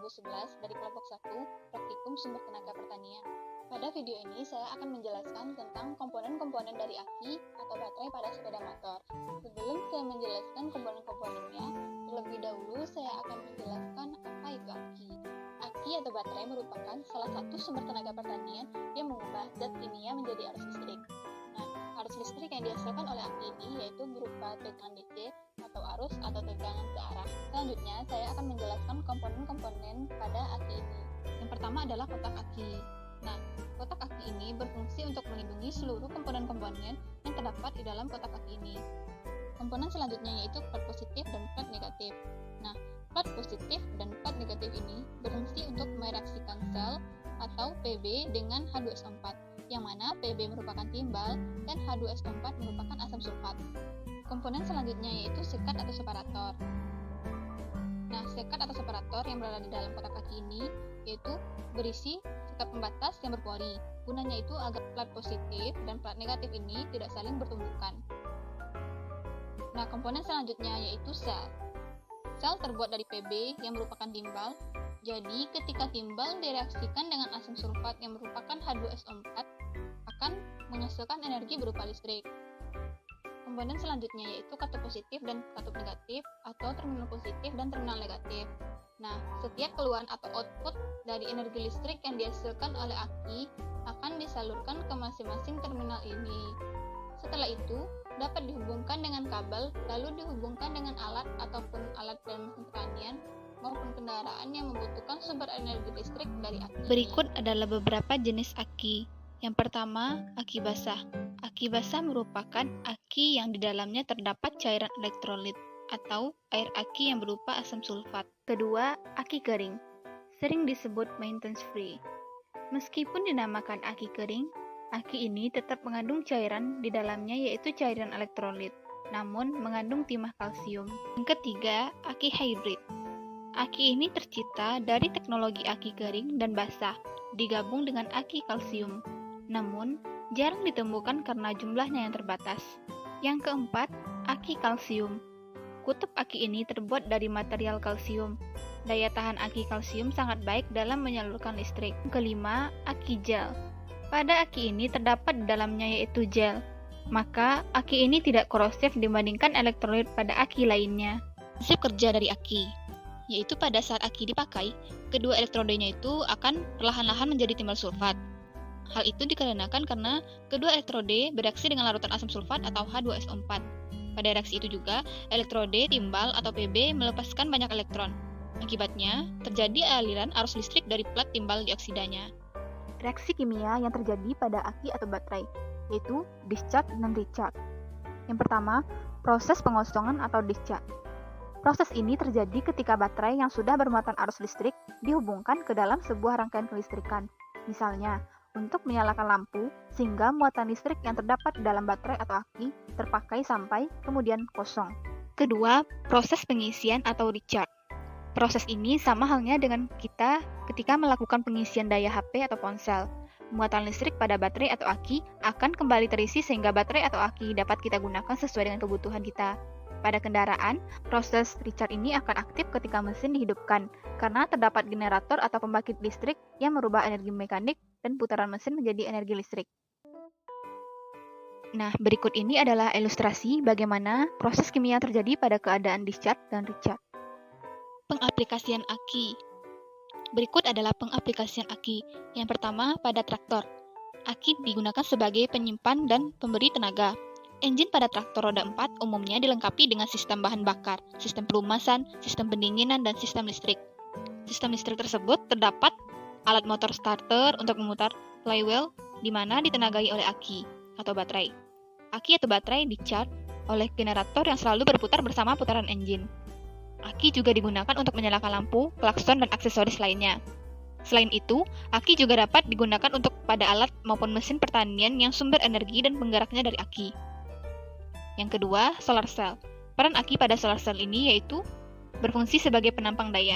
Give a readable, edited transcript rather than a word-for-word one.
2011 dari kelompok 1 Praktikum Sumber Tenaga Pertanian. Pada video ini saya akan menjelaskan tentang komponen-komponen dari aki atau baterai pada sepeda motor. Sebelum saya menjelaskan komponen-komponennya, terlebih dahulu saya akan menjelaskan apa itu aki. Aki atau baterai merupakan salah satu sumber tenaga pertanian yang mengubah zat kimia menjadi arus listrik. Arus listrik yang dihasilkan oleh aki ini yaitu berupa tegangan DC atau arus atau tegangan ke arah. Selanjutnya, saya akan menjelaskan komponen-komponen pada aki ini. Yang pertama adalah kotak aki. Kotak aki ini berfungsi untuk melindungi seluruh komponen-komponen yang terdapat di dalam kotak aki ini. Komponen selanjutnya yaitu plat positif dan plat negatif. Plat positif dan plat negatif ini berfungsi untuk mereaksikan sel atau Pb dengan H2SO4, yang mana Pb merupakan timbal dan H2SO4 merupakan asam sulfat. Komponen selanjutnya yaitu sekat atau separator. Sekat atau separator yang berada di dalam kotak aki ini yaitu berisi sekat pembatas yang berpori. Gunanya itu agar plat positif dan plat negatif ini tidak saling bertumbukan. Komponen selanjutnya yaitu sel. Sel terbuat dari Pb yang merupakan timbal. Jadi, ketika timbal direaksikan dengan asam sulfat yang merupakan H2SO4 akan menghasilkan energi berupa listrik. Komponen selanjutnya yaitu katup positif dan katup negatif atau terminal positif dan terminal negatif. Setiap keluaran atau output dari energi listrik yang dihasilkan oleh aki akan disalurkan ke masing-masing terminal ini. Setelah itu, dapat dihubungkan dengan kabel, lalu dihubungkan dengan alat ataupun alat dalam mesin pertanian maupun kendaraan yang membutuhkan sumber energi listrik dari aki. Berikut adalah beberapa jenis aki. Yang pertama, aki basah. Aki basah merupakan aki yang di dalamnya terdapat cairan elektrolit atau air aki yang berupa asam sulfat. Kedua, aki kering. Sering disebut maintenance free. Meskipun dinamakan aki kering, aki ini tetap mengandung cairan di dalamnya yaitu cairan elektrolit, namun mengandung timah kalsium. Yang ketiga, aki hybrid. Aki ini tercipta dari teknologi aki kering dan basah, digabung dengan aki kalsium. Namun, jarang ditemukan karena jumlahnya yang terbatas. Yang keempat, aki kalsium. Kutub aki ini terbuat dari material kalsium. Daya tahan aki kalsium sangat baik dalam menyalurkan listrik. Yang kelima, aki gel. Pada aki ini terdapat di dalamnya yaitu gel. Maka, aki ini tidak korosif dibandingkan elektrolit pada aki lainnya. Prinsip kerja dari aki, yaitu pada saat aki dipakai, kedua elektrodenya itu akan perlahan-lahan menjadi timbal sulfat. Hal itu dikarenakan karena kedua elektrode bereaksi dengan larutan asam sulfat atau H2SO4. Pada reaksi itu juga, elektrode timbal atau Pb melepaskan banyak elektron. Akibatnya, terjadi aliran arus listrik dari plat timbal dioksidanya. Reaksi kimia yang terjadi pada aki atau baterai, yaitu discharge dan recharge. Yang pertama, proses pengosongan atau discharge. Proses ini terjadi ketika baterai yang sudah bermuatan arus listrik dihubungkan ke dalam sebuah rangkaian kelistrikan. Misalnya, untuk menyalakan lampu, sehingga muatan listrik yang terdapat di dalam baterai atau aki terpakai sampai kemudian kosong. Kedua, proses pengisian atau recharge. Proses ini sama halnya dengan kita ketika melakukan pengisian daya HP atau ponsel. Muatan listrik pada baterai atau aki akan kembali terisi sehingga baterai atau aki dapat kita gunakan sesuai dengan kebutuhan kita. Pada kendaraan, proses recharge ini akan aktif ketika mesin dihidupkan, karena terdapat generator atau pembangkit listrik yang merubah energi mekanik dan putaran mesin menjadi energi listrik. Berikut ini adalah ilustrasi bagaimana proses kimia terjadi pada keadaan discharge dan recharge. Pengaplikasian aki. Berikut adalah pengaplikasian aki. Yang pertama, pada traktor. Aki digunakan sebagai penyimpan dan pemberi tenaga. Engine pada traktor roda 4 umumnya dilengkapi dengan sistem bahan bakar, sistem pelumasan, sistem pendinginan, dan sistem listrik. Sistem listrik tersebut terdapat alat motor starter untuk memutar flywheel, di mana ditenagai oleh aki atau baterai. Aki atau baterai di-charge oleh generator yang selalu berputar bersama putaran engine. Aki juga digunakan untuk menyalakan lampu, klakson, dan aksesoris lainnya. Selain itu, aki juga dapat digunakan untuk pada alat maupun mesin pertanian yang sumber energi dan penggeraknya dari aki. Yang kedua, solar cell. Peran aki pada solar cell ini yaitu berfungsi sebagai penampang daya.